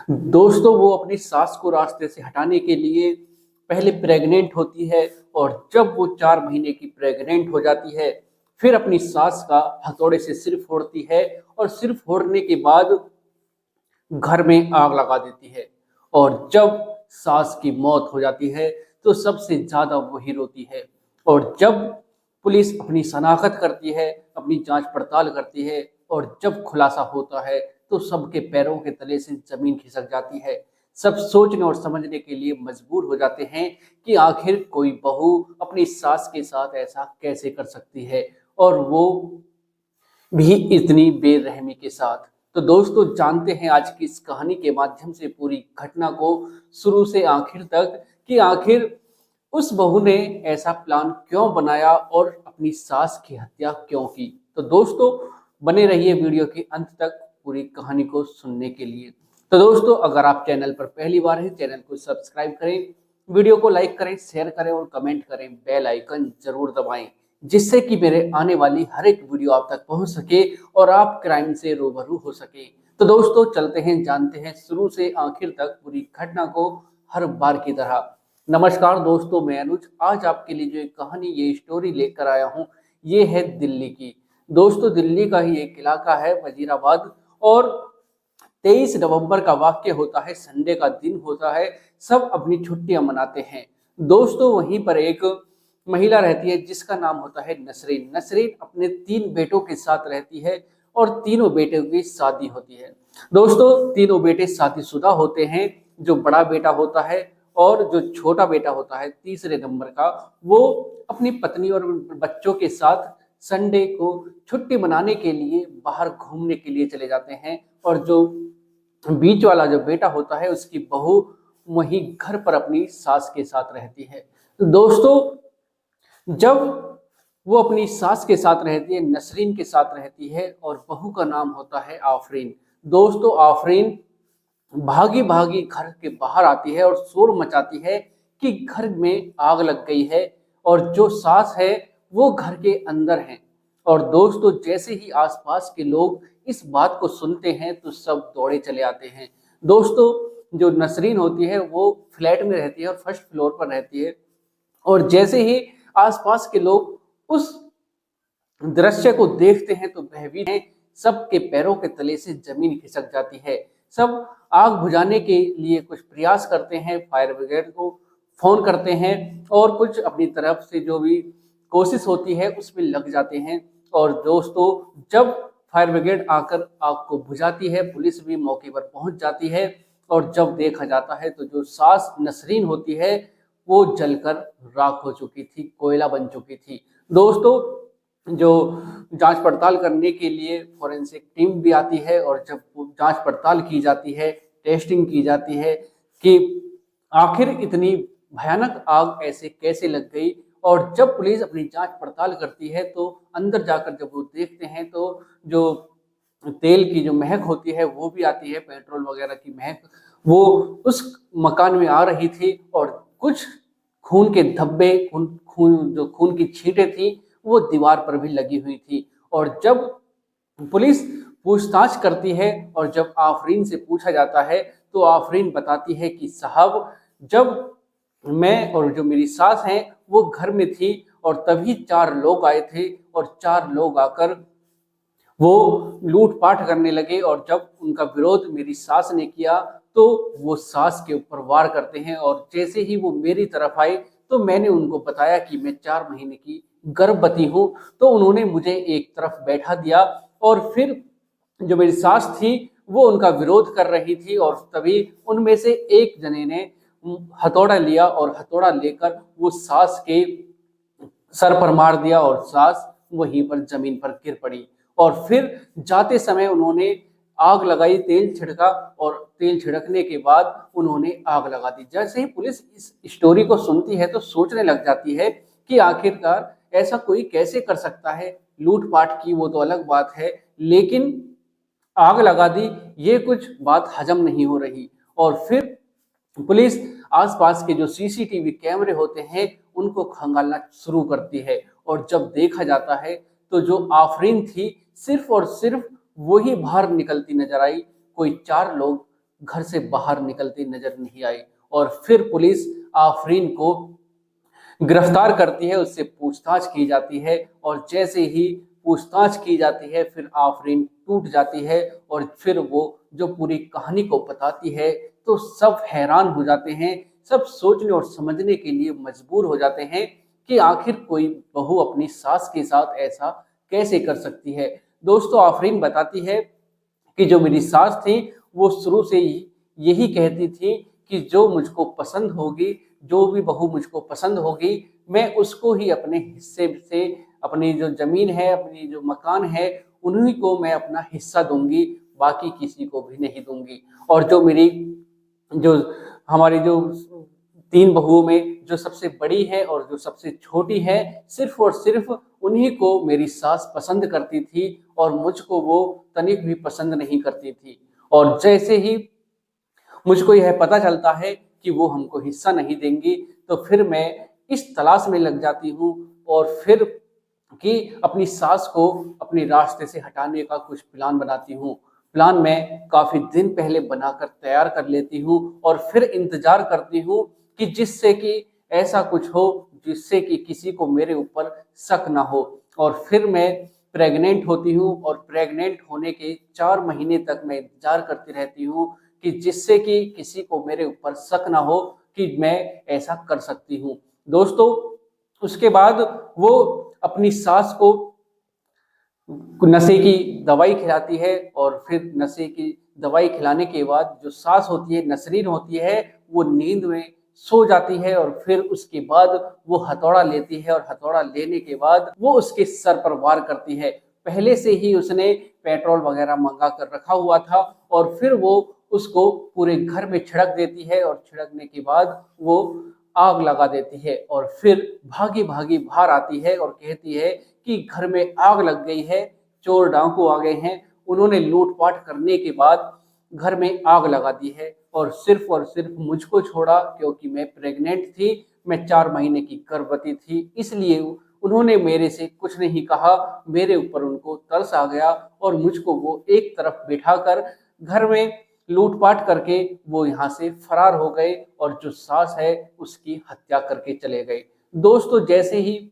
दोस्तों वो अपनी सास को रास्ते से हटाने के लिए पहले प्रेग्नेंट होती है और जब वो 4 महीने की प्रेग्नेंट हो जाती है फिर अपनी सास का हथौड़े से सिर फोड़ती है और सिर फोड़ने के बाद घर में आग लगा देती है। और जब सास की मौत हो जाती है तो सबसे ज्यादा वही रोती है। और जब पुलिस अपनी शनाख्त करती है, अपनी जांच पड़ताल करती है और जब खुलासा होता है तो सबके पैरों के तले से जमीन खिसक जाती है। सब सोचने और समझने के लिए मजबूर हो जाते हैं कि आखिर कोई बहू अपनी सास के साथ ऐसा कैसे कर सकती है, और वो भी इतनी बेरहमी के साथ। तो दोस्तों जानते हैं आज की इस कहानी के माध्यम से पूरी घटना को शुरू से आखिर तक, कि आखिर उस बहू ने ऐसा प्लान क्यों बनाया और अपनी सास की हत्या क्यों की। तो दोस्तों बने रहिए वीडियो के अंत तक पूरी कहानी को सुनने के लिए। तो दोस्तों अगर आप चैनल पर पहली बार हैं, चैनल को सब्सक्राइब करें, वीडियो को लाइक करें, शेयर करें और कमेंट करें, बेल आइकन जरूर दबाएं, जिससे कि मेरे आने वाली हर एक वीडियो आप तक पहुंच सके और आप क्राइम से रूबरू हो सके। तो दोस्तों चलते हैं, जानते हैं शुरू से आखिर तक पूरी घटना को हर बार की तरह। नमस्कार दोस्तों, मैं अनुज आज आपके लिए जो एक कहानी, ये स्टोरी लेकर आया हूँ, ये है दिल्ली की। दोस्तों दिल्ली का ही एक इलाका है वजीराबाद, और 23 नवंबर का वाक्य होता है, संडे का दिन होता है, सब अपनी छुट्टियां मनाते हैं। दोस्तों वहीं पर एक महिला रहती है जिसका नाम होता है नसरीन। नसरीन अपने 3 बेटों के साथ रहती है और तीनों बेटों की शादी होती है। दोस्तों तीनों बेटे शादीशुदा होते हैं। जो बड़ा बेटा होता है और जो छोटा बेटा होता है तीसरे नंबर का, वो अपनी पत्नी और बच्चों के साथ संडे को छुट्टी मनाने के लिए बाहर घूमने के लिए चले जाते हैं। और जो बीच वाला जो बेटा होता है उसकी बहू वहीं घर पर अपनी सास के साथ रहती है। तो दोस्तों जब वो अपनी सास के साथ रहती है, नसरीन के साथ रहती है, और बहू का नाम होता है आफरीन। दोस्तों आफरीन भागी भागी घर के बाहर आती है और शोर मचाती है कि घर में आग लग गई है, और जो सास है वो घर के अंदर है। और दोस्तों जैसे ही आसपास के लोग इस बात को सुनते हैं तो सब दौड़े चले आते हैं। दोस्तों जो नसरीन होती है वो फ्लैट में रहती है और फर्स्ट फ्लोर पर रहती है, और जैसे ही आसपास के लोग उस दृश्य को देखते हैं तो भयभीत हैं, सबके पैरों के तले से जमीन खिसक जाती है। सब आग बुझाने के लिए कुछ प्रयास करते हैं, फायर ब्रिगेड को फोन करते हैं और कुछ अपनी तरफ से जो भी कोशिश होती है उसमें लग जाते हैं। और दोस्तों जब फायर ब्रिगेड आकर आग को बुझाती है, पुलिस भी मौके पर पहुंच जाती है, और जब देखा जाता है तो जो सास नसरीन होती है वो जलकर राख हो चुकी थी, कोयला बन चुकी थी। दोस्तों जो जांच पड़ताल करने के लिए फॉरेंसिक टीम भी आती है, और जब जांच पड़ताल की जाती है, टेस्टिंग की जाती है कि आखिर इतनी भयानक आग ऐसे कैसे लग गई, और जब पुलिस अपनी जांच पड़ताल करती है तो अंदर जाकर जब वो देखते हैं तो जो तेल की जो महक होती है वो भी आती है, पेट्रोल वगैरह की महक वो उस मकान में आ रही थी। और कुछ खून के धब्बे, खून खून जो खून की छींटें थी वो दीवार पर भी लगी हुई थी। और जब पुलिस पूछताछ करती है और जब आफरीन से पूछा जाता है तो आफरीन बताती है कि साहब जब मैं और जो मेरी सास हैं वो घर में थी और तभी 4 लोग आए थे, और 4 लोग आकर वो लूटपाट करने लगे, और जब उनका विरोध मेरी सास ने किया तो वो सास के ऊपर वार करते हैं। और जैसे ही वो मेरी तरफ आए तो मैंने उनको बताया कि मैं 4 महीने की गर्भवती हूँ, तो उन्होंने मुझे एक तरफ बैठा दिया, और फिर जो मेरी सास थी वो उनका विरोध कर रही थी, और तभी उनमें से एक जने ने हथौड़ा लिया और हथौड़ा लेकर वो सास के सर पर मार दिया, और सास वहीं पर जमीन पर गिर पड़ी। और फिर जाते समय उन्होंने आग लगाई, तेल छिड़का, और तेल छिड़कने के बाद उन्होंने आग लगा दी। जैसे ही पुलिस इस स्टोरी को सुनती है तो सोचने लग जाती है कि आखिरकार ऐसा कोई कैसे कर सकता है। लूटपाट की वो तो अलग बात है, लेकिन आग लगा दी ये कुछ बात हजम नहीं हो रही। और फिर पुलिस आसपास के जो सीसीटीवी कैमरे होते हैं उनको खंगालना शुरू करती है, और जब देखा जाता है तो जो आफरीन थी सिर्फ और सिर्फ वही बाहर निकलती नजर आई। कोई 4 लोग घर से बाहर निकलती नजर नहीं आई। और फिर पुलिस आफरीन को गिरफ्तार करती है, उससे पूछताछ की जाती है और जैसे ही पूछताछ की जाती है फिर आफरीन टूट जाती है और फिर वो जो पूरी कहानी को बताती है तो सब हैरान हो जाते हैं, सब सोचने और समझने के लिए मजबूर हो जाते हैं कि आखिर कोई बहू अपनी सास के साथ ऐसा कैसे कर सकती है। दोस्तों, आफरीन बताती है कि जो मेरी सास थी वो शुरू से ही यही कहती थी कि जो मुझको पसंद होगी, जो भी बहू मुझको पसंद होगी, मैं उसको ही अपने हिस्से से, अपनी जो जमीन है, अपनी जो मकान है, उन्हीं को मैं अपना हिस्सा दूंगी, बाकी किसी को भी नहीं दूंगी। और जो मेरी जो हमारी जो 3 बहुओं में जो सबसे बड़ी है और जो सबसे छोटी है, सिर्फ और सिर्फ उन्हीं को मेरी सास पसंद करती थी और मुझको वो तनिक भी पसंद नहीं करती थी। और जैसे ही मुझको यह पता चलता है कि वो हमको हिस्सा नहीं देंगी तो फिर मैं इस तलाश में लग जाती हूँ और फिर कि अपनी सास को अपने रास्ते से हटाने का कुछ प्लान बनाती हूँ। प्लान मैं काफी दिन पहले बनाकर तैयार कर लेती हूँ और फिर इंतजार करती हूँ कि जिससे कि ऐसा कुछ हो जिससे कि किसी को मेरे ऊपर शक ना हो। और फिर मैं प्रेग्नेंट होती हूँ और प्रेग्नेंट होने के 4 महीने तक मैं इंतजार करती रहती हूँ कि जिससे कि किसी को मेरे ऊपर शक ना हो कि मैं ऐसा कर सकती हूँ। दोस्तों, उसके बाद वो अपनी सास को नशे की दवाई खिलाती है और फिर नशे की दवाई खिलाने के बाद जो सास होती है, नसरीन होती है, वो नींद में सो जाती है और फिर उसके बाद वो हथौड़ा लेती है और हथौड़ा लेने के बाद वो उसके सर पर वार करती है। पहले से ही उसने पेट्रोल वगैरह मंगा कर रखा हुआ था और फिर वो उसको पूरे घर में छिड़क देती है और छिड़कने के बाद वो आग लगा देती है और फिर भागी भागी बाहर आती है और कहती है कि घर में आग लग गई है, चोर डाकू आ गए हैं, उन्होंने लूटपाट करने के बाद घर में आग लगा दी है और सिर्फ मुझको छोड़ा क्योंकि मैं प्रेग्नेंट थी, मैं 4 महीने की गर्भवती थी, इसलिए उन्होंने मेरे से कुछ नहीं कहा, मेरे ऊपर उनको तरस आ गया और मुझको वो एक तरफ बिठाकर घर में लूटपाट करके वो यहाँ से फरार हो गए और जो सास है उसकी हत्या करके चले गए। दोस्तों, जैसे ही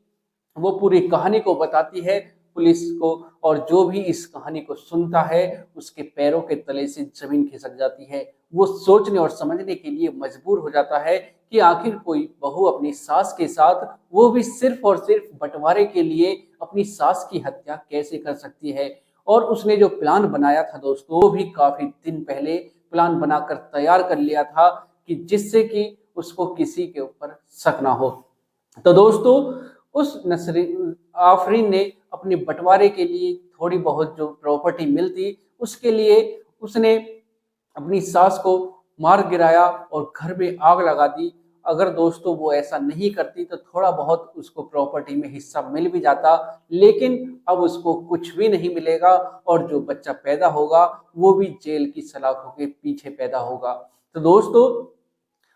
वो पूरी कहानी को बताती है पुलिस को और जो भी इस कहानी को सुनता है उसके पैरों के तले से जमीन खिसक जाती है। वो सोचने और समझने के लिए मजबूर हो जाता है कि आखिर कोई बहू अपनी सास के साथ, वो भी सिर्फ और सिर्फ बंटवारे के लिए, अपनी सास की हत्या कैसे कर सकती है। और उसने जो प्लान बनाया था दोस्तों, वो भी काफी दिन पहले प्लान बनाकर तैयार कर लिया था कि जिससे कि उसको किसी के ऊपर शक ना हो। तो दोस्तों, उस आफरीन ने अपने बंटवारे के लिए थोड़ी बहुत जो प्रॉपर्टी मिलती उसके लिए उसने अपनी सास को मार गिराया और घर में आग लगा दी। अगर दोस्तों वो ऐसा नहीं करती तो थोड़ा बहुत उसको प्रॉपर्टी में हिस्सा मिल भी जाता, लेकिन अब उसको कुछ भी नहीं मिलेगा और जो बच्चा पैदा होगा वो भी जेल की सलाखों के पीछे पैदा होगा। तो दोस्तों,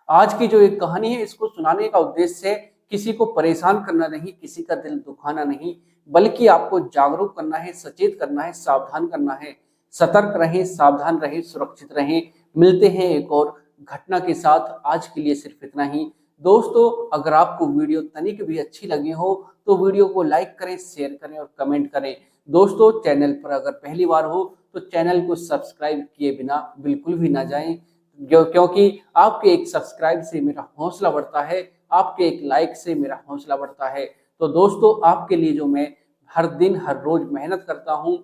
आज की जो एक कहानी है इसको सुनाने का उद्देश्य है किसी को परेशान करना नहीं, किसी का दिल दुखाना नहीं, बल्कि आपको जागरूक करना है, सचेत करना है, सावधान करना है। सतर्क रहें, सावधान रहें, सुरक्षित रहें। मिलते हैं एक और घटना के साथ। आज के लिए सिर्फ इतना ही। दोस्तों, अगर आपको वीडियो तनिक भी अच्छी लगी हो तो वीडियो को लाइक करें, शेयर करें और कमेंट करें। दोस्तों, चैनल पर अगर पहली बार हो तो चैनल को सब्सक्राइब किए बिना बिल्कुल भी ना जाएं, क्योंकि आपके एक सब्सक्राइब से मेरा हौसला बढ़ता है, आपके एक लाइक से मेरा हौसला बढ़ता है। तो दोस्तों, आपके लिए जो मैं हर दिन हर रोज मेहनत करता हूँ,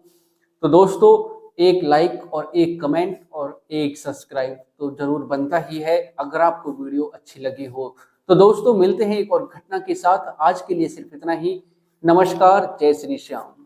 तो दोस्तों एक लाइक और एक कमेंट और एक सब्सक्राइब तो जरूर बनता ही है अगर आपको वीडियो अच्छी लगी हो। तो दोस्तों, मिलते हैं एक और घटना के साथ। आज के लिए सिर्फ इतना ही। नमस्कार, जय श्री श्याम।